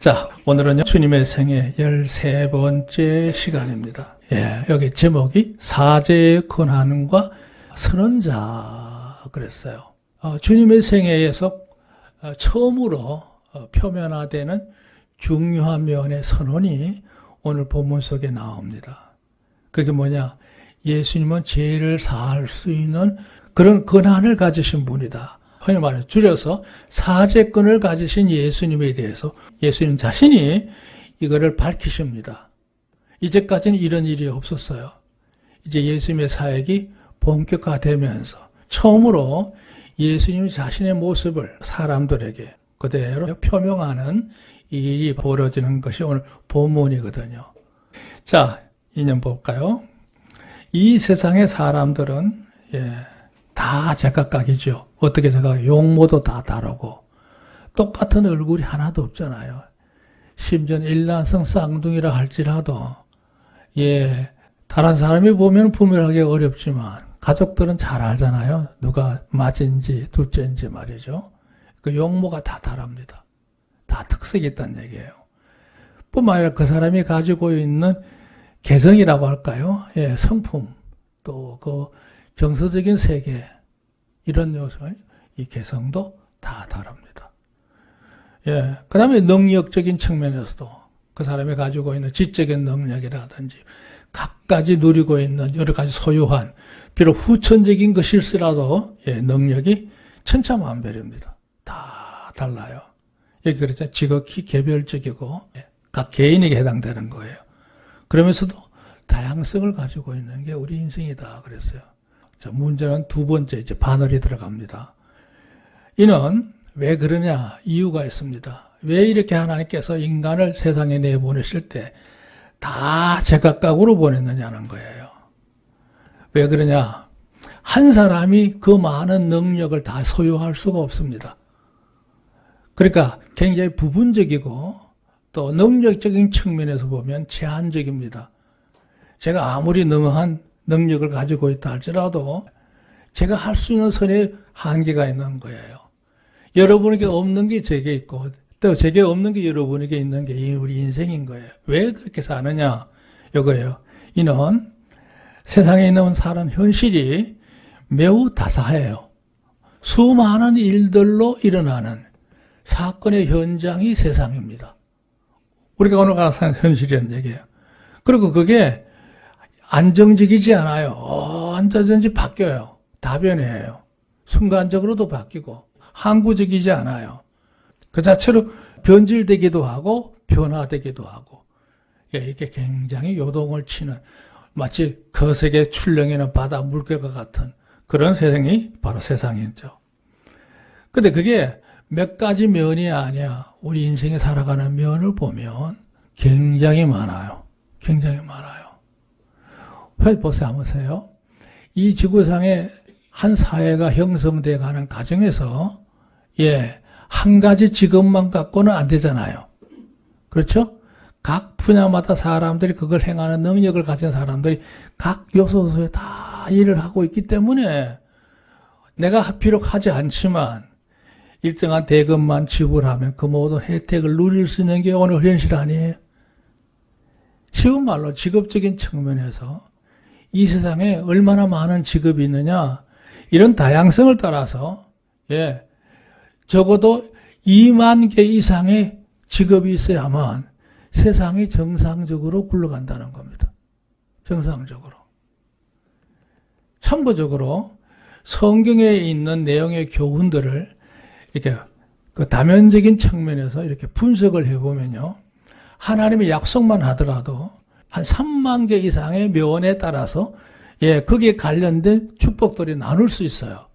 자, 오늘은요, 주님의 생애 13번째 시간입니다. 여기 제목이 사제의 권한과 선언자 그랬어요. 주님의 생애에서 처음으로 표면화되는 중요한 면의 선언이 오늘 본문 속에 나옵니다. 그게 뭐냐? 예수님은 죄를 사할 수 있는 그런 권한을 가지신 분이다. 흔히 말해서 줄여서 사제권을 가지신 예수님에 대해서 예수님 자신이 이거를 밝히십니다. 이제까지는 이런 일이 없었어요. 이제 예수님의 사역이 본격화되면서 처음으로 예수님 자신의 모습을 사람들에게 그대로 표명하는 일이 벌어지는 것이 오늘 본문이거든요. 자, 인연 볼까요? 이 세상의 사람들은 다 제각각이죠. 어떻게 제가 용모도 다 다르고 똑같은 얼굴이 하나도 없잖아요. 심지어 일란성 쌍둥이라 할지라도 다른 사람이 보면 분별하기 어렵지만 가족들은 잘 알잖아요. 누가 맞은지 둘째인지 말이죠. 그 용모가 다 다릅니다. 다 특색이 있다는 얘기예요. 뿐만 아니라 그 사람이 가지고 있는 개성이라고 할까요? 성품, 또 그 정서적인 세계, 이런 요소, 이 개성도 다 다릅니다. 그 다음에 능력적인 측면에서도 그 사람이 가지고 있는 지적인 능력이라든지 각가지 누리고 있는 여러 가지 소유한, 비록 후천적인 것일지라도 능력이 천차만별입니다. 다 달라요. 여기 그랬죠. 지극히 개별적이고 각 개인에게 해당되는 거예요. 그러면서도 다양성을 가지고 있는 게 우리 인생이다 그랬어요. 자, 문제는 두 번째 이제 바늘이 들어갑니다. 이는 왜 그러냐? 이유가 있습니다. 왜 이렇게 하나님께서 인간을 세상에 내보내실 때 다 제각각으로 보냈느냐는 거예요. 왜 그러냐? 한 사람이 그 많은 능력을 다 소유할 수가 없습니다. 그러니까 굉장히 부분적이고 또 능력적인 측면에서 보면 제한적입니다. 제가 아무리 능한 능력을 가지고 있다 할지라도 제가 할 수 있는 선에 한계가 있는 거예요. 여러분에게 없는 게 제게 있고 또 제게 없는 게 여러분에게 있는 게 우리 인생인 거예요. 왜 그렇게 사느냐? 이거예요. 이는 세상에 있는 사는 현실이 매우 다사해요. 수많은 일들로 일어나는 사건의 현장이 세상입니다. 우리가 오늘 가는 현실이라는 얘기예요. 그리고 그게 안정적이지 않아요. 언제든지 바뀌어요. 다변해요. 순간적으로도 바뀌고 항구적이지 않아요. 그 자체로 변질되기도 하고 변화되기도 하고 이게 굉장히 요동을 치는 마치 거세게 출렁이는 바다 물결과 같은 그런 세상이 바로 세상이죠. 근데 그게 몇 가지 면이 아니야. 우리 인생에 살아가는 면을 보면 굉장히 많아요. 굉장히 많아요. 보세요. 한번 보세요. 이 지구상에 한 사회가 형성되어 가는 과정에서 한 가지 직업만 갖고는 안 되잖아요. 그렇죠? 각 분야마다 사람들이 그걸 행하는 능력을 가진 사람들이 각 요소에 다 일을 하고 있기 때문에 내가 비록 하지 않지만 일정한 대금만 지불하면 그 모든 혜택을 누릴 수 있는 게 오늘 현실 아니에요? 쉬운 말로 직업적인 측면에서 이 세상에 얼마나 많은 직업이 있느냐, 이런 다양성을 따라서 적어도 2만 개 이상의 직업이 있어야만 세상이 정상적으로 굴러간다는 겁니다. 정상적으로. 참고적으로 성경에 있는 내용의 교훈들을 이렇게 그 다면적인 측면에서 이렇게 분석을 해보면요, 하나님의 약속만 하더라도 한 3만 개 이상의 면에 따라서 거기에 관련된 축복들이 나눌 수 있어요.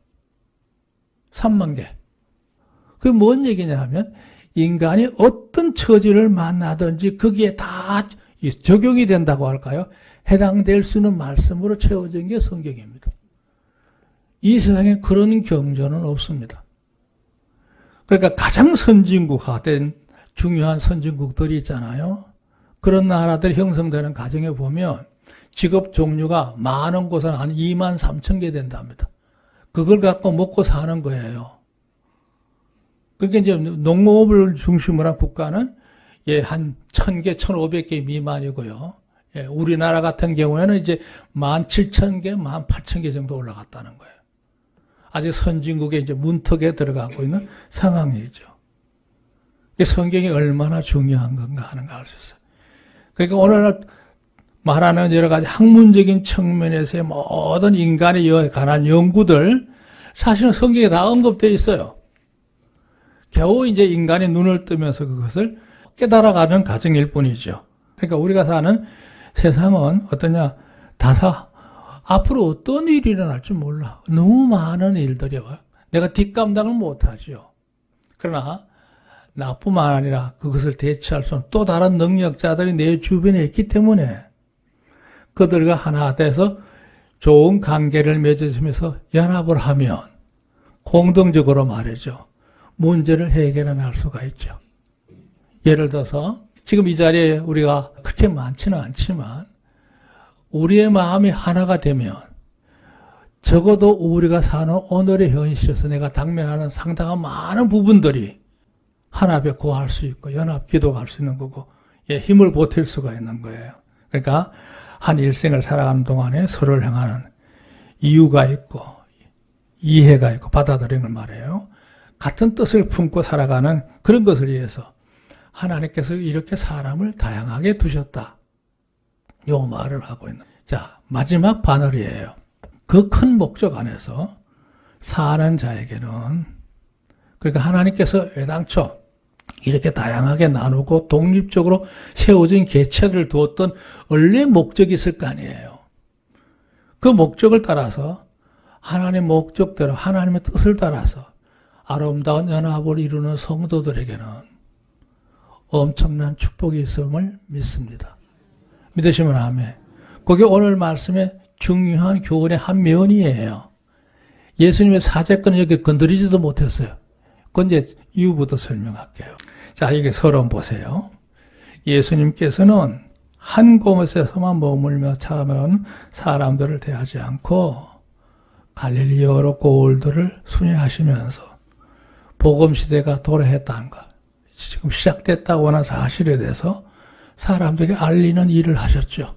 3만 개. 그게 뭔 얘기냐 하면 인간이 어떤 처지를 만나든지 거기에 다 적용이 된다고 할까요? 해당될 수 있는 말씀으로 채워진 게 성경입니다. 이 세상에 그런 경전은 없습니다. 그러니까 가장 선진국화된 중요한 선진국들이 있잖아요. 그런 나라들이 형성되는 과정에 보면 직업 종류가 많은 곳은 한 2만 3천 개 된답니다. 그걸 갖고 먹고 사는 거예요. 그러니까 이제 농업을 중심으로 한 국가는 예, 한 1000개, 1500개 미만이고요. 예, 우리나라 같은 경우에는 이제 17,000개, 18,000개 정도 올라갔다는 거예요. 아직 선진국의 이제 문턱에 들어가고 있는 상황이죠. 성경이 얼마나 중요한 건가 하는 걸 알 수 있어요. 그러니까 오늘 말하는 여러 가지 학문적인 측면에서의 모든 인간에 관한 연구들, 사실은 성경에 다 언급되어 있어요. 겨우 이제 인간이 눈을 뜨면서 그것을 깨달아가는 과정일 뿐이죠. 그러니까 우리가 사는 세상은 어떠냐, 앞으로 어떤 일이 일어날지 몰라. 너무 많은 일들이 와요. 내가 뒷감당을 못하죠. 그러나 나뿐만 아니라 그것을 대처할 수 있는 또 다른 능력자들이 내 주변에 있기 때문에 그들과 하나 돼서 좋은 관계를 맺으면서 연합을 하면 공동적으로 말이죠. 문제를 해결해 낼 수가 있죠. 예를 들어서 지금 이 자리에 우리가 그렇게 많지는 않지만 우리의 마음이 하나가 되면 적어도 우리가 사는 오늘의 현실에서 내가 당면하는 상당한 많은 부분들이 하나에 구할 수 있고 연합 기도할 수 있는 거고, 예, 힘을 보탤 수가 있는 거예요. 그러니까 한 일생을 살아가는 동안에 서로를 향하는 이유가 있고 이해가 있고 받아들이는 걸 말해요. 같은 뜻을 품고 살아가는 그런 것을 위해서 하나님께서 이렇게 사람을 다양하게 두셨다. 요 말을 하고 있는. 자, 마지막 바늘이에요. 그 큰 목적 안에서 사는 자에게는, 그러니까 하나님께서 애당초 이렇게 다양하게 나누고 독립적으로 세워진 개체를 두었던 원래 목적이 있을 거 아니에요. 그 목적을 따라서 하나님의 목적대로 하나님의 뜻을 따라서 아름다운 연합을 이루는 성도들에게는 엄청난 축복이 있음을 믿습니다. 믿으시면 아멘. 그게 오늘 말씀의 중요한 교훈의 한 면이에요. 예수님의 사제권은 여기 건드리지도 못했어요. 그건 이제 이유부터 설명할게요. 자, 이게 서론 보세요. 예수님께서는 한 곳에서만 머물며 참여하는 사람들을 대하지 않고 갈릴리 여러 고을들을 순회하시면서 복음시대가 도래했다는 것, 지금 시작됐다고 하는 사실에 대해서 사람들에게 알리는 일을 하셨죠.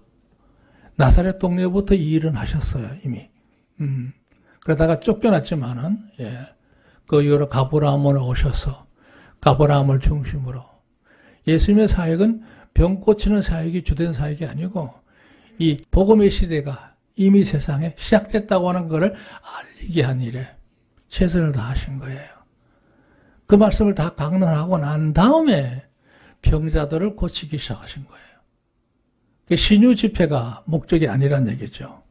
나사렛 동네부터 이 일은 하셨어요, 이미. 그러다가 쫓겨났지만은, 예, 그 이후로 가버나움으로 오셔서 가버나움을 중심으로 예수님의 사역은 병 고치는 사역이 주된 사역이 아니고 이 복음의 시대가 이미 세상에 시작됐다고 하는 것을 알리게 한 일에 최선을 다하신 거예요. 그 말씀을 다 강론하고 난 다음에 병자들을 고치기 시작하신 거예요. 신유 집회가 목적이 아니란 얘기죠.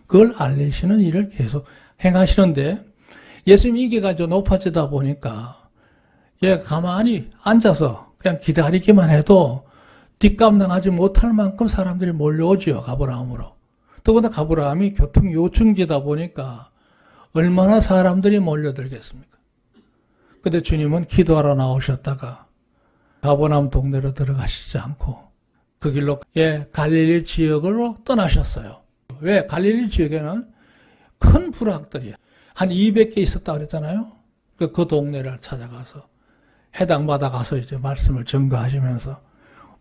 그걸 알리시는 일을 계속 행하시는데 예수님 인기가 좀 높아지다 보니까 가만히 앉아서 그냥 기다리기만 해도 뒷감당하지 못할 만큼 사람들이 몰려오죠. 가버나움으로. 더구나 가버나움이 교통 요충지다 보니까 얼마나 사람들이 몰려들겠습니까? 근데 주님은 기도하러 나오셨다가 가버나움 동네로 들어가시지 않고 그 길로 갈릴리 지역으로 떠나셨어요. 왜? 갈릴리 지역에는 큰 부락들이 한 200개 있었다고 그랬잖아요. 그 동네를 찾아가서 해당마다 가서 이제 말씀을 전거하시면서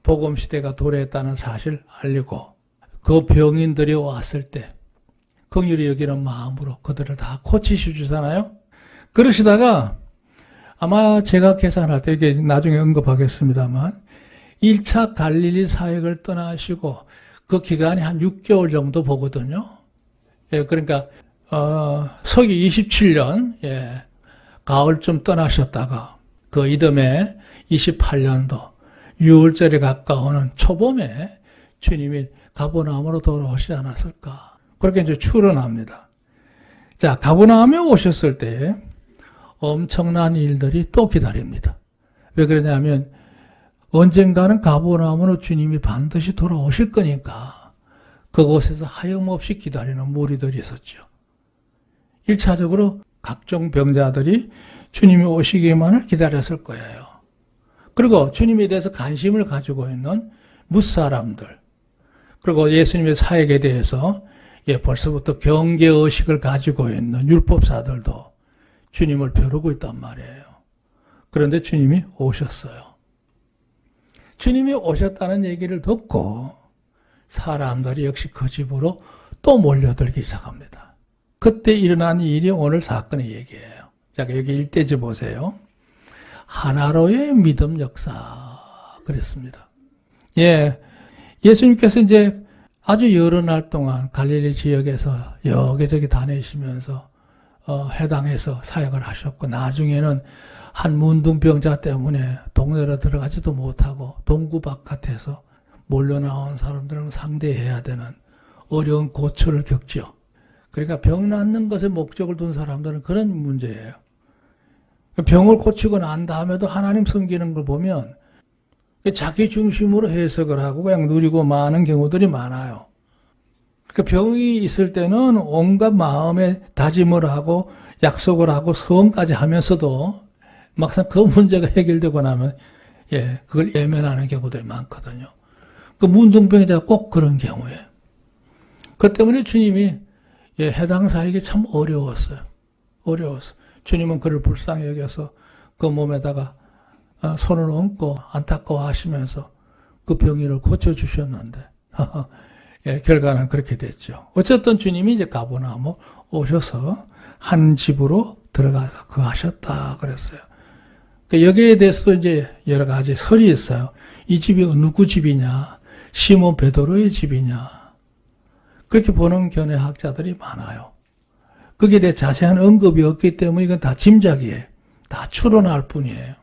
복음 시대가 도래했다는 사실을 알리고 그 병인들이 왔을 때 긍휼히 여기는 마음으로 그들을 다 고치시 주잖아요. 그러시다가 아마 제가 계산할 때 이게 나중에 언급하겠습니다만 1차 갈릴리 사역을 떠나시고 그 기간이 한 6개월 정도 보거든요. 예, 그러니까 서기 27년 가을쯤 떠나셨다가 그 이듬해 28년도 6월절에 가까우는 초봄에 주님이 가버나움으로 돌아오시지 않았을까. 그렇게 이제 추론합니다. 자, 가버나움에 오셨을 때 엄청난 일들이 또 기다립니다. 왜 그러냐면 언젠가는 가버나움으로 주님이 반드시 돌아오실 거니까 그곳에서 하염없이 기다리는 무리들이 있었죠. 1차적으로 각종 병자들이 주님이 오시기만을 기다렸을 거예요. 그리고 주님에 대해서 관심을 가지고 있는 뭇사람들, 그리고 예수님의 사역에 대해서 벌써부터 경계의식을 가지고 있는 율법사들도 주님을 벼르고 있단 말이에요. 그런데 주님이 오셨어요. 주님이 오셨다는 얘기를 듣고 사람들이 역시 그 집으로 또 몰려들기 시작합니다. 그때 일어난 일이 오늘 사건의 얘기예요. 자, 여기 일대지 보세요. 하나로의 믿음 역사 그랬습니다. 예, 예수님께서 이제 아주 여러 날 동안 갈릴리 지역에서 여기저기 다니시면서 해당에서 사역을 하셨고, 나중에는 한 문둥병자 때문에 동네로 들어가지도 못하고 동구 바깥에서 몰려 나온 사람들은 상대해야 되는 어려운 고초를 겪죠. 그러니까 병 낫는 것에 목적을 둔 사람들은 그런 문제예요. 병을 고치고 난 다음에도 하나님 섬기는 걸 보면 자기 중심으로 해석을 하고 그냥 누리고 마는 경우들이 많아요. 그러니까 병이 있을 때는 온갖 마음의 다짐을 하고 약속을 하고 소원까지 하면서도 막상 그 문제가 해결되고 나면 그걸 외면하는 경우들이 많거든요. 그 문둥병자가 꼭 그런 경우예요. 그 때문에 주님이 해당 사역이 참 어려웠어요. 주님은 그를 불쌍히 여겨서 그 몸에다가 손을 얹고 안타까워하시면서 그 병이를 고쳐주셨는데 결과는 그렇게 됐죠. 어쨌든 주님이 이제 가버나움 오셔서 한 집으로 들어가서 거하셨다 그랬어요. 여기에 대해서도 이제 여러 가지 설이 있어요. 이 집이 누구 집이냐? 시몬 베드로의 집이냐? 그렇게 보는 견해학자들이 많아요. 거기에 대해 자세한 언급이 없기 때문에 이건 다 짐작이에요. 다 추론할 뿐이에요.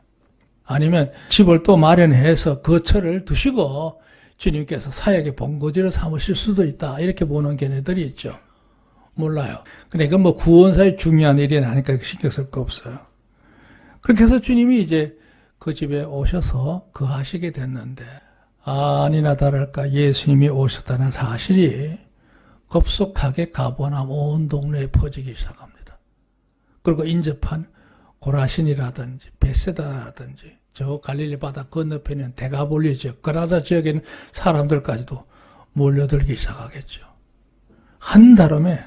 아니면 집을 또 마련해서 거처를 두시고 주님께서 사역의 본거지를 삼으실 수도 있다. 이렇게 보는 견해들이 있죠. 몰라요. 근데 이건 구원사의 중요한 일이 아니까 신경 쓸 거 없어요. 그렇게 해서 주님이 이제 그 집에 오셔서 거하시게 됐는데, 아니나 다를까 예수님이 오셨다는 사실이 급속하게 가버나움 온 동네에 퍼지기 시작합니다. 그리고 인접한 고라신이라든지 베세다라든지 저 갈릴리 바다 건너편에 있는 데가볼리 지역, 그라자 지역에 있는 사람들까지도 몰려들기 시작하겠죠. 한달음에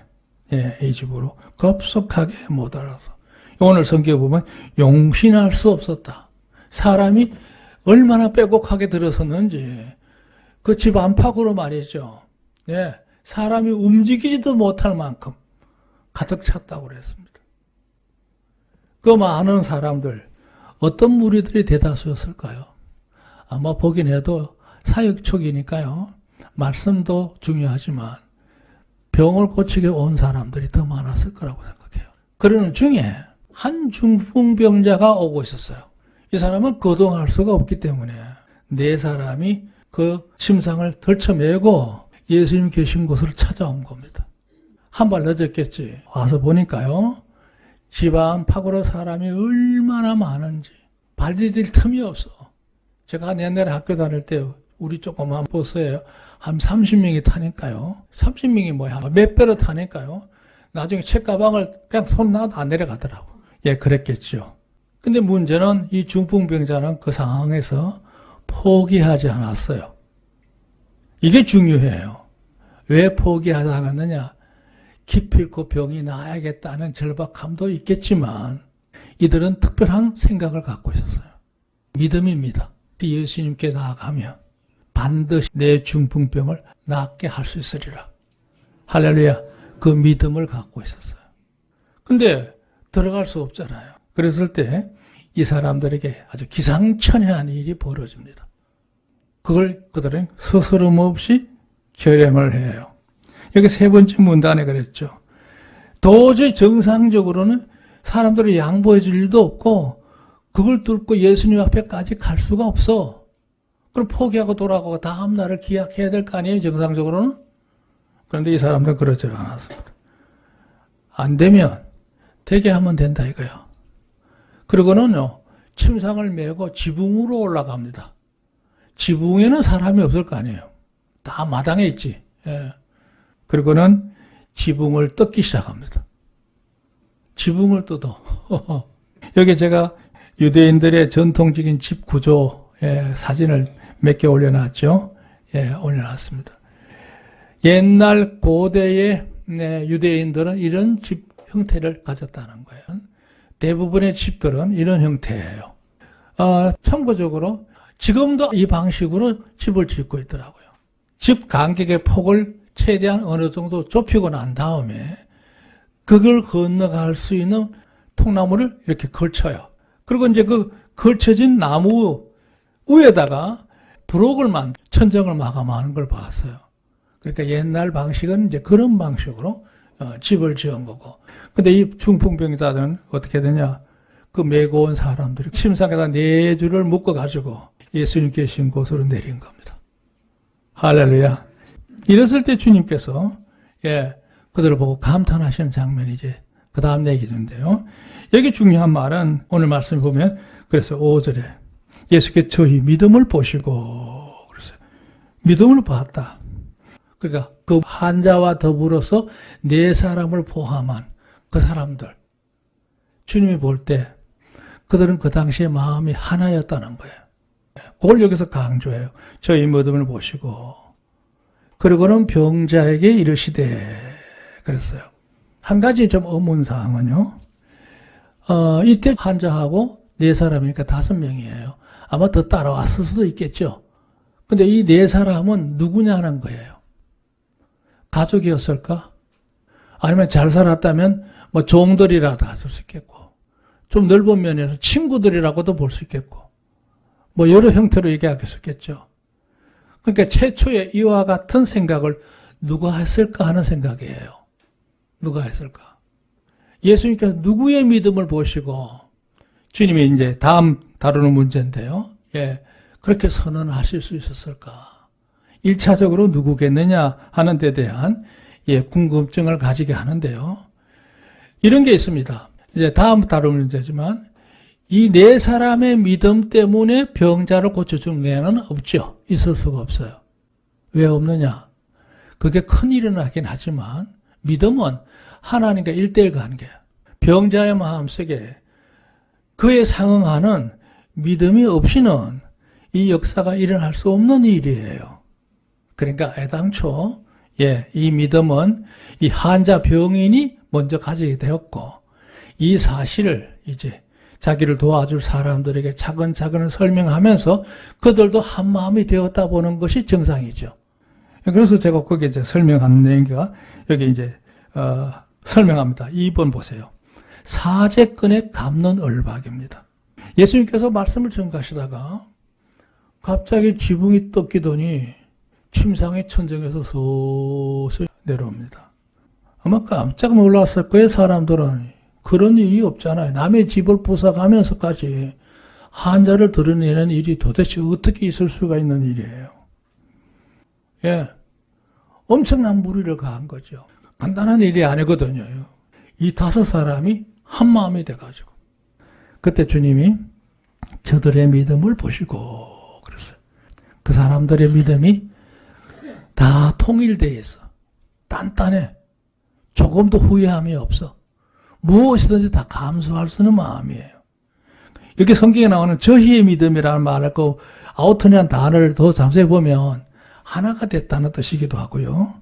이 집으로 급속하게 못 알아서 오늘 성경에 보면 용신할 수 없었다. 사람이 얼마나 빼곡하게 들어섰는지 그 집 안팎으로 말이죠. 사람이 움직이지도 못할 만큼 가득 찼다고 그랬습니다. 그 많은 사람들, 어떤 무리들이 대다수였을까요? 아마 보긴 해도 사역 초기니까요. 말씀도 중요하지만 병을 고치게 온 사람들이 더 많았을 거라고 생각해요. 그러는 중에 한 중풍병자가 오고 있었어요. 이 사람은 거동할 수가 없기 때문에 네 사람이 그 침상을 덜쳐매고 예수님 계신 곳을 찾아온 겁니다. 한 발 늦었겠지. 와서 보니까요. 집안 밖으로 사람이 얼마나 많은지 발 디딜 틈이 없어. 제가 옛날에 학교 다닐 때 우리 조그만 버스에 한 30명이 타니까요. 30명이 뭐야? 몇 배로 타니까요. 나중에 책가방을 그냥 손 놔도 안 내려가더라고. 그랬겠죠. 근데 문제는 이 중풍병자는 그 상황에서 포기하지 않았어요. 이게 중요해요. 왜 포기하지 않았느냐? 기필코 병이 나아야겠다는 절박함도 있겠지만 이들은 특별한 생각을 갖고 있었어요. 믿음입니다. 예수님께 나아가면 반드시 내 중풍병을 낫게 할 수 있으리라. 할렐루야. 그 믿음을 갖고 있었어요. 근데 들어갈 수 없잖아요. 그랬을 때 이 사람들에게 아주 기상천외한 일이 벌어집니다. 그걸 그들은 스스럼 없이 결행을 해요. 여기 세 번째 문단에 그랬죠. 도저히 정상적으로는 사람들이 양보해 줄 일도 없고 그걸 뚫고 예수님 앞에까지 갈 수가 없어. 그럼 포기하고 돌아가고 다음 날을 기약해야 될 거 아니에요, 정상적으로는? 그런데 이 사람들은 그러지 않았습니다. 안 되면 되게 하면 된다 이거요. 그러고는요, 침상을 메고 지붕으로 올라갑니다. 지붕에는 사람이 없을 거 아니에요. 다 마당에 있지. 그리고는 지붕을 뜯기 시작합니다. 지붕을 뜯어. 여기 제가 유대인들의 전통적인 집 구조의 사진을 몇 개 올려놨죠. 올려놨습니다. 옛날 고대의 유대인들은 이런 집 형태를 가졌다는 거예요. 대부분의 집들은 이런 형태예요. 참고적으로 지금도 이 방식으로 집을 짓고 있더라고요. 집 간격의 폭을 최대한 어느 정도 좁히고 난 다음에 그걸 건너갈 수 있는 통나무를 이렇게 걸쳐요. 그리고 이제 그 걸쳐진 나무 위에다가 브록을 천정을 마감하는 걸 봤어요. 그러니까 옛날 방식은 이제 그런 방식으로 집을 지은 거고. 근데 이 중풍병자들은 어떻게 되냐? 그 메고 온 사람들이 침상에다 4줄을 묶어가지고 예수님 계신 곳으로 내린 겁니다. 할렐루야. 이랬을 때 주님께서 그들을 보고 감탄하시는 장면이 이제 그 다음 얘기인데요. 여기 중요한 말은 오늘 말씀 보면 그래서 5절에 예수께서 저희 믿음을 보시고 그래서 믿음을 봤다. 그러니까 그 환자와 더불어서 4사람을 포함한 그 사람들 주님이 볼 때 그들은 그 당시에 마음이 하나였다는 거예요. 그걸 여기서 강조해요. 저희 믿음을 보시고 그리고는 병자에게 이르시되 그랬어요. 한 가지 좀 의문사항은요. 이때 환자하고 4사람이니까 5명이에요. 아마 더 따라왔을 수도 있겠죠. 근데 이 4사람은 누구냐는 거예요. 가족이었을까? 아니면 잘 살았다면 뭐 종들이라도 할 수 있겠고 좀 넓은 면에서 친구들이라고도 볼 수 있겠고 뭐 여러 형태로 얘기할 수 있겠죠. 그러니까 최초에 이와 같은 생각을 누가 했을까 하는 생각이에요. 누가 했을까? 예수님께서 누구의 믿음을 보시고 주님이 이제 다음 다루는 문제인데요. 그렇게 선언하실 수 있었을까? 1차적으로 누구겠느냐 하는 데 대한 궁금증을 가지게 하는데요. 이런 게 있습니다. 이제 다음 다룰 문제지만 이 4사람의 믿음 때문에 병자를 고쳐준 예는 없죠. 있을 수가 없어요. 왜 없느냐? 그게 큰 일은 하긴 하지만 믿음은 하나님과 1:1 관계예요. 병자의 마음속에 그에 상응하는 믿음이 없이는 이 역사가 일어날 수 없는 일이에요. 그러니까 애당초 이 믿음은 이 환자 병인이 먼저 가지게 되었고 이 사실을 이제 자기를 도와줄 사람들에게 차근차근 설명하면서 그들도 한 마음이 되었다 보는 것이 정상이죠. 그래서 제가 거기에 이제 설명하는 얘기가 여기 이제 설명합니다. 2번 보세요. 사제권에 갚는 얼박입니다. 예수님께서 말씀을 전가하시다가 갑자기 지붕이 떴기더니 침상의 천정에서 서서히 내려옵니다. 아마 깜짝 놀랐을 거예요. 사람들은 그런 일이 없잖아요. 남의 집을 부숴가면서까지 환자를 드러내는 일이 도대체 어떻게 있을 수가 있는 일이에요. 엄청난 무리를 가한 거죠. 간단한 일이 아니거든요. 이 5사람이 한 마음이 돼가지고 그때 주님이 저들의 믿음을 보시고 그랬어요. 그 사람들의 믿음이 다 통일되어 있어. 단단해. 조금도 후회함이 없어. 무엇이든지 다 감수할 수 있는 마음이에요. 여기 성경에 나오는 저희의 믿음이라는 말을 그 아우터니한 단어를 더 자세히 보면 하나가 됐다는 뜻이기도 하고요.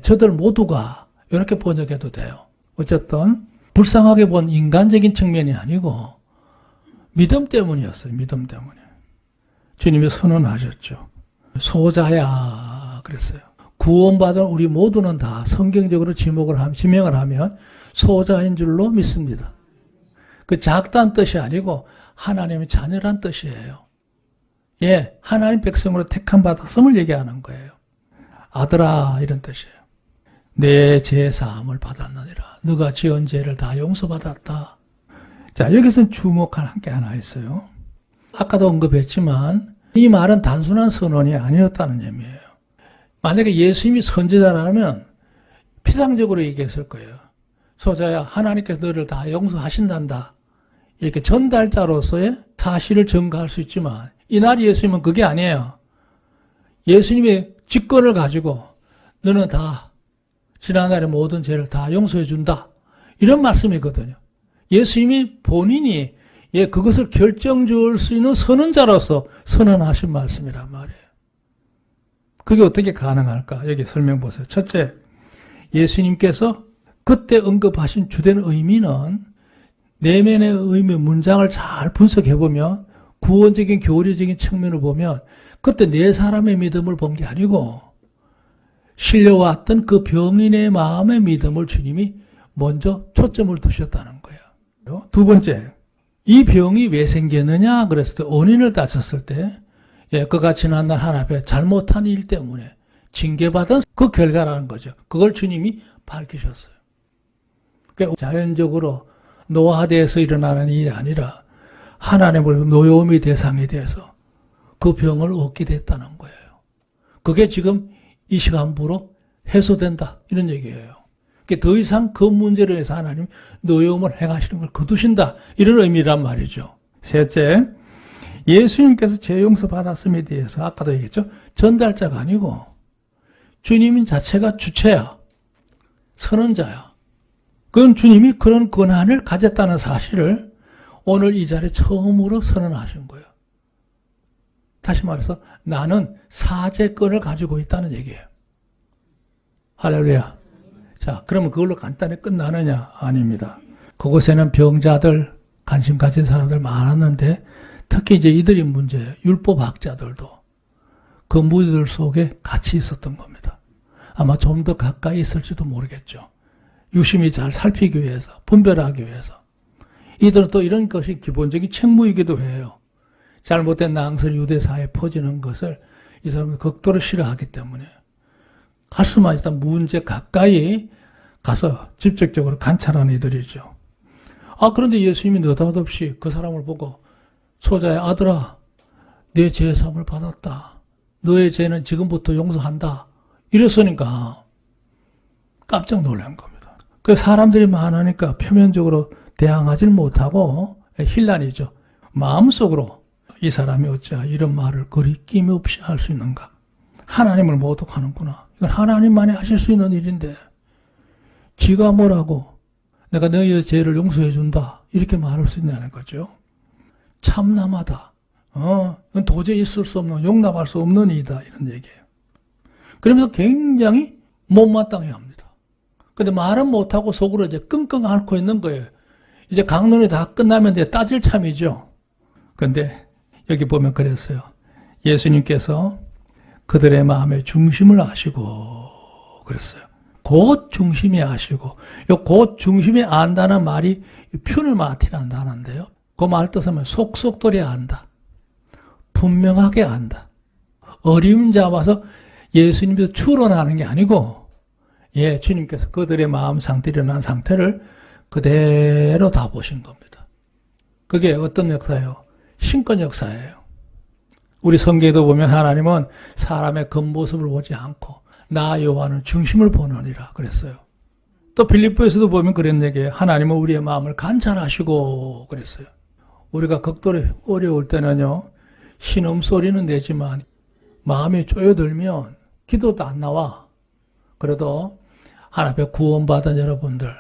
저들 모두가 이렇게 번역해도 돼요. 어쨌든 불쌍하게 본 인간적인 측면이 아니고 믿음 때문이었어요. 믿음 때문에. 주님이 선언하셨죠. 소자야 그랬어요. 구원받은 우리 모두는 다 성경적으로 지명을 하면 소자인 줄로 믿습니다. 그 작다는 뜻이 아니고 하나님의 자녀란 뜻이에요. 하나님 백성으로 택함 받았음을 얘기하는 거예요. 아들아 이런 뜻이에요. 내 죄 사함을 받았느니라. 너가 지은 죄를 다 용서받았다. 자, 여기서 주목할 게 하나 있어요. 아까도 언급했지만 이 말은 단순한 선언이 아니었다는 의미예요. 만약에 예수님이 선지자라면 피상적으로 얘기했을 거예요. 소자야, 하나님께서 너를 다 용서하신단다. 이렇게 전달자로서의 사실을 전가할 수 있지만 이날 예수님은 그게 아니에요. 예수님의 직권을 가지고 너는 다 지난날의 모든 죄를 다 용서해 준다. 이런 말씀이거든요. 예수님이 본인이 그것을 결정지을 수 있는 선언자로서 선언하신 말씀이란 말이에요. 그게 어떻게 가능할까? 여기 설명 보세요. 첫째, 예수님께서 그때 언급하신 주된 의미는 내면의 의미 문장을 잘 분석해보면 구원적인 교리적인 측면을 보면 그때 네 사람의 믿음을 본 게 아니고 실려왔던 그 병인의 마음의 믿음을 주님이 먼저 초점을 두셨다는 거예요. 두 번째, 이 병이 왜 생겼느냐 그랬을 때 원인을 따졌을 때 그가 지난날 하나님의 잘못한 일 때문에 징계받은 그 결과라는 거죠. 그걸 주님이 밝히셨어요. 그러니까 자연적으로 노화돼서 일어나는 일이 아니라 하나님을 노여움의 대상에 대해서 그 병을 얻게 됐다는 거예요. 그게 지금 이 시간부로 해소된다 이런 얘기예요. 그러니까 더 이상 그 문제로 해서 하나님 노여움을 행하시는 걸 거두신다 이런 의미란 말이죠. 셋째, 예수님께서 죄 용서 받았음에 대해서 아까도 얘기했죠. 전달자가 아니고 주님 자체가 주체야. 선언자야. 그건 주님이 그런 권한을 가졌다는 사실을 오늘 이 자리에 처음으로 선언하신 거예요. 다시 말해서 나는 사죄권을 가지고 있다는 얘기예요. 할렐루야. 자, 그러면 그걸로 간단히 끝나느냐? 아닙니다. 그곳에는 병자들, 관심 가진 사람들 많았는데 특히 이제 이들이 문제예요. 율법학자들도 그 무리들 속에 같이 있었던 겁니다. 아마 좀 더 가까이 있을지도 모르겠죠. 유심히 잘 살피기 위해서, 분별하기 위해서. 이들은 또 이런 것이 기본적인 책무이기도 해요. 잘못된 낭설 유대사에 퍼지는 것을 이 사람은 극도로 싫어하기 때문에 가슴만 일단 문제 가까이 가서 직접적으로 관찰하는 이들이죠. 그런데 예수님이 느닷없이 그 사람을 보고 소자의 아들아, 내 죄 사함을 받았다. 너의 죄는 지금부터 용서한다. 이랬으니까 깜짝 놀란 겁니다. 그래서 사람들이 많으니까 표면적으로 대항하지 못하고 혼란이죠. 마음속으로 이 사람이 어찌 이런 말을 거리낌 없이 할 수 있는가. 하나님을 모독하는구나. 이건 하나님만이 하실 수 있는 일인데 지가 뭐라고 내가 너희의 죄를 용서해 준다 이렇게 말할 수 있냐는 거죠. 참남하다. 이건 도저히 있을 수 없는, 용납할 수 없는 일이다 이런 얘기예요. 그러면서 굉장히 못마땅해 합니다. 근데 말은 못하고 속으로 이제 끙끙 앓고 있는 거예요. 이제 강론이 다 끝나면 이제 따질 참이죠. 근데 여기 보면 그랬어요. 예수님께서 그들의 마음의 중심을 아시고 그랬어요. 곧 중심이 아시고, 곧 중심이 안다는 말이 퓨느마티란다는데요. 그 말 뜻은 속속들이 안다. 분명하게 안다. 어려움 잡아서 예수님께서 추론하는 게 아니고, 주님께서 그들의 마음 상태, 일어난 상태를 그대로 다 보신 겁니다. 그게 어떤 역사예요? 신권 역사예요. 우리 성경에도 보면 하나님은 사람의 겉모습을 보지 않고 나 여호와는 중심을 보느니라 그랬어요. 또 빌립보에서도 보면 그런 얘기예요. 하나님은 우리의 마음을 관찰하시고 그랬어요. 우리가 극도로 어려울 때는요, 신음소리는 내지만 마음이 쪼여들면 기도도 안 나와. 그래도 하나님의 구원받은 여러분들,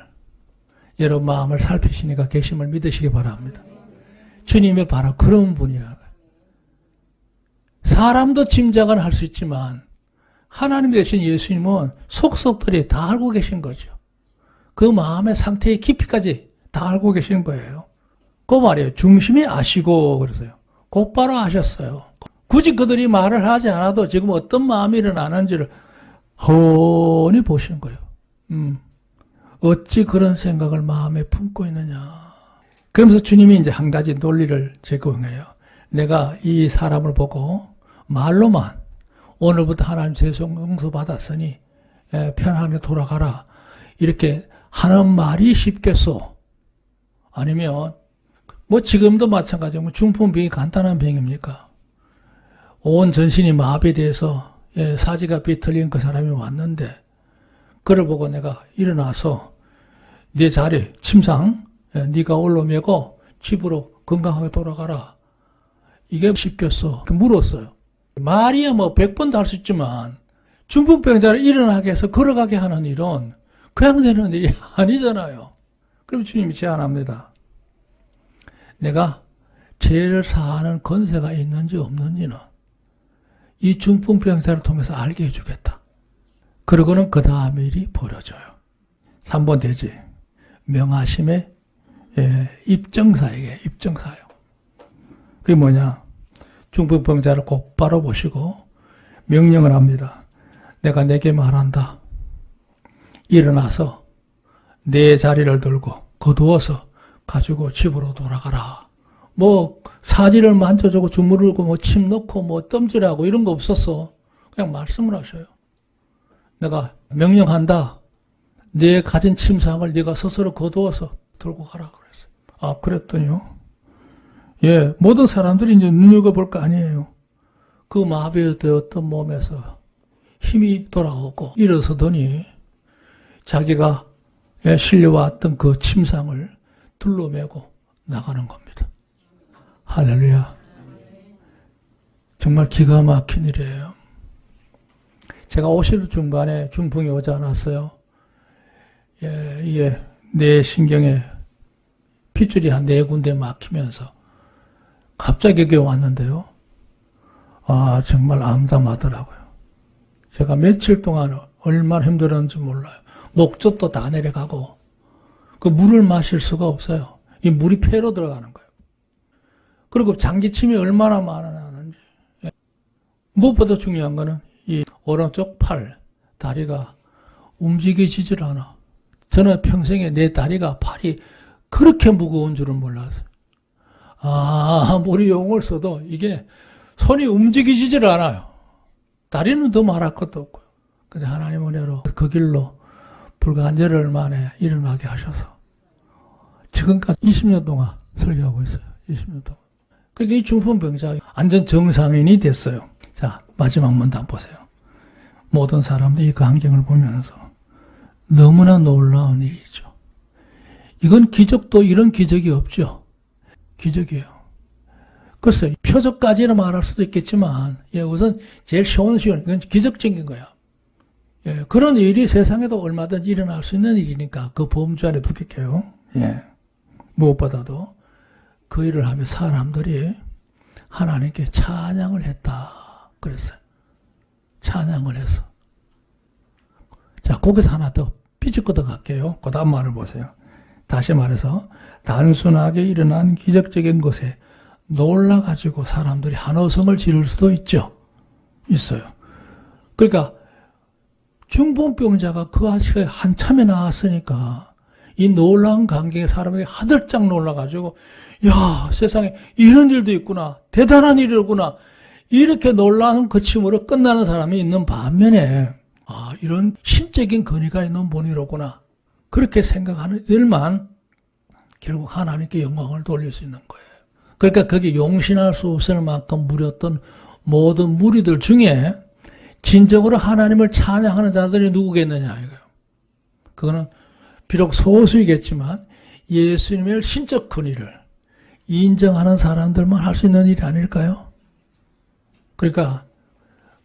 여러분 마음을 살피시니까 계심을 믿으시기 바랍니다. 주님이 바로 그런 분이라고요. 사람도 짐작은 할 수 있지만 하나님 대신 예수님은 속속들이 다 알고 계신 거죠. 그 마음의 상태의 깊이까지 다 알고 계신 거예요. 그 말이에요. 중심이 아시고 그래서요. 곧바로 아셨어요. 굳이 그들이 말을 하지 않아도 지금 어떤 마음이 일어나는지를 훤히 보시는 거예요. 어찌 그런 생각을 마음에 품고 있느냐. 그러면서 주님이 이제 한 가지 논리를 제공해요. 내가 이 사람을 보고 말로만 오늘부터 하나님 죄 용서 받았으니 편안하게 돌아가라 이렇게 하는 말이 쉽겠소? 아니면 뭐 지금도 마찬가지고 중풍병이 간단한 병입니까? 온 전신이 마비돼서 사지가 비틀린 그 사람이 왔는데 그를 보고 내가 일어나서 네 자리 침상 네가 올라매고 집으로 건강하게 돌아가라. 이게 쉽겠어? 물었어요. 말이야 뭐 100번도 할 수 있지만 중풍병자를 일어나게 해서 걸어가게 하는 일은 그냥 되는 일이 아니잖아요. 그럼 주님이 제안합니다. 내가 죄를 사하는 권세가 있는지 없는지는 이 중풍병자를 통해서 알게 해주겠다. 그러고는 그 다음 일이 벌어져요. 3번 되지. 명하심의 입정사예요. 그게 뭐냐? 중풍병자를 곧바로 보시고 명령을 합니다. 내가 내게 말한다. 일어나서 내 자리를 들고 거두어서 가지고 집으로 돌아가라. 뭐 사지를 만져주고 주무르고 뭐 침 넣고 뭐 덤질하고 이런 거 없었어. 그냥 말씀을 하셔요. 내가 명령한다. 네 가진 침상을 네가 스스로 거두어서 들고 가라 그랬어요. 아, 그랬더니요. 예, 모든 사람들이 이제 눈여겨볼 거 아니에요. 그 마비되었던 몸에서 힘이 돌아오고 일어서더니 자기가 실려왔던 그 침상을 둘러매고 나가는 겁니다. 할렐루야. 정말 기가 막힌 일이에요. 제가 50대 중반에 중풍이 오지 않았어요. 예, 이게 내 신경에 핏줄이 한 4군데 막히면서 갑자기 그게 왔는데요. 아, 정말 암담하더라고요. 제가 며칠 동안 얼마나 힘들었는지 몰라요. 목젖도 다 내려가고 그 물을 마실 수가 없어요. 이 물이 폐로 들어가는 거예요. 그리고 장기침이 얼마나 많았는지. 무엇보다 중요한 거는 이 오른쪽 팔, 다리가 움직여지질 않아. 저는 평생에 내 다리가 팔이 그렇게 무거운 줄은 몰랐어요. 아무리 용을 써도 이게 손이 움직이지질 않아요. 다리는 더 말할 것도 없고요. 근데 하나님 은혜로 그 길로 불과 한 열흘 만에 일어나게 하셔서 지금까지 20년 동안 설교하고 있어요. 20년 동안. 그러니까 이 중풍병자 완전 정상인이 됐어요. 자, 마지막 문단 보세요. 모든 사람들이 그 광경을 보면서 너무나 놀라운 일이죠. 이건 기적도 이런 기적이 없죠. 기적이에요. 글쎄, 표적까지는 말할 수도 있겠지만, 예, 우선 제일 쉬운, 이건 기적적인 거야. 예, 그런 일이 세상에도 얼마든지 일어날 수 있는 일이니까 그 범주 안에 두겠게요. 예. 무엇보다도 그 일을 하며 사람들이 하나님께 찬양을 했다. 그랬어요. 찬양을 했어. 자, 거기서 하나 더 삐죽거려 갈게요. 그 다음 말을 보세요. 다시 말해서 단순하게 일어난 기적적인 것에 놀라가지고 사람들이 한호성을 지를 수도 있죠. 있어요. 그러니까 중풍병자가 그 아시가 한참에 나왔으니까 이 놀라운 광경에 사람들이 하들짝 놀라가지고 야, 세상에 이런 일도 있구나. 대단한 일이구나. 이렇게 놀라운 거침으로 끝나는 사람이 있는 반면에 아, 이런 신적인 권위가 있는 분이로구나. 그렇게 생각하는 일만 결국 하나님께 영광을 돌릴 수 있는 거예요. 그러니까 거기 용신할 수 없을 만큼 무렸던 모든 무리들 중에 진정으로 하나님을 찬양하는 자들이 누구겠느냐 이거예요. 그거는 비록 소수이겠지만 예수님의 신적 권위를 인정하는 사람들만 할 수 있는 일이 아닐까요? 그러니까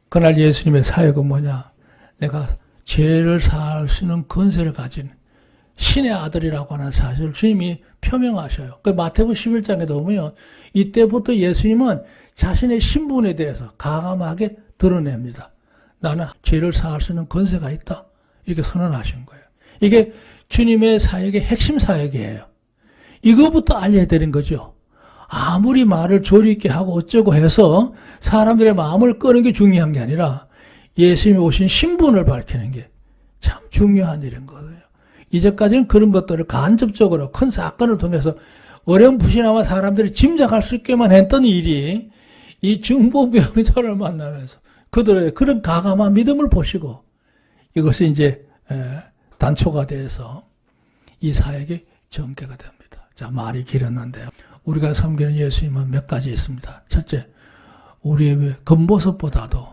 그날 예수님의 사역은 뭐냐? 내가 죄를 사할 수 있는 권세를 가진 신의 아들이라고 하는 사실을 주님이 표명하셔요. 그 마태복음 11장에도 보면 이때부터 예수님은 자신의 신분에 대해서 과감하게 드러냅니다. 나는 죄를 사할 수 있는 권세가 있다. 이렇게 선언하신 거예요. 이게 주님의 사역의 핵심 사역이에요. 이거부터 알려야 되는 거죠. 아무리 말을 조리 있게 하고 어쩌고 해서 사람들의 마음을 끄는 게 중요한 게 아니라 예수님이 오신 신분을 밝히는 게 참 중요한 일인 거예요. 이제까지는 그런 것들을 간접적으로 큰 사건을 통해서 어렴풋이나마 사람들이 짐작할 수 있게만 했던 일이 이 중풍병자를 만나면서 그들의 그런 가감한 믿음을 보시고 이것이 이제 단초가 돼서 이 사역이 전개가 됩니다. 자, 말이 길었는데요. 우리가 섬기는 예수님은 몇 가지 있습니다. 첫째, 우리의 겉모습보다도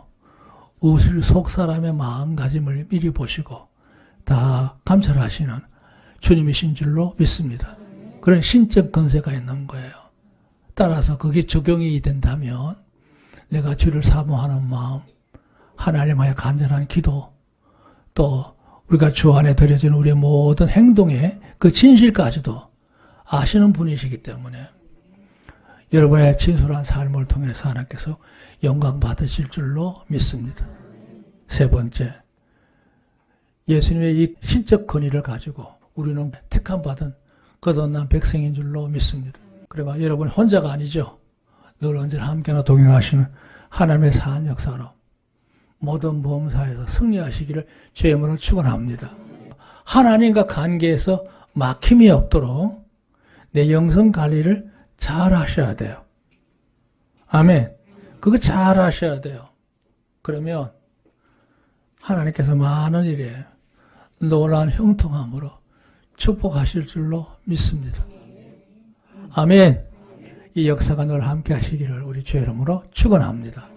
우리 속 사람의 마음가짐을 미리 보시고 다 감찰하시는 주님이신 줄로 믿습니다. 그런 신적 권세가 있는 거예요. 따라서 그게 적용이 된다면 내가 주를 사모하는 마음, 하나님의 간절한 기도, 또 우리가 주 안에 드려지는 우리의 모든 행동의 그 진실까지도 아시는 분이시기 때문에 여러분의 진솔한 삶을 통해서 하나님께서 영광 받으실 줄로 믿습니다. 세 번째, 예수님의 이 신적 권위를 가지고 우리는 택함 받은 거듭난 백성인 줄로 믿습니다. 그러니까 여러분 혼자가 아니죠. 늘 언제나 함께나 동행하시는 하나님의 사한 역사로 모든 범사에서 승리하시기를 주의 이름으로 축원합니다. 하나님과 관계에서 막힘이 없도록 내 영성 관리를 잘 하셔야 돼요. 아멘. 그거 잘 하셔야 돼요. 그러면 하나님께서 많은 일에 놀라운 형통함으로 축복하실 줄로 믿습니다. 아멘. 이 역사가 늘 함께 하시기를 우리 주의 이름으로 축원합니다.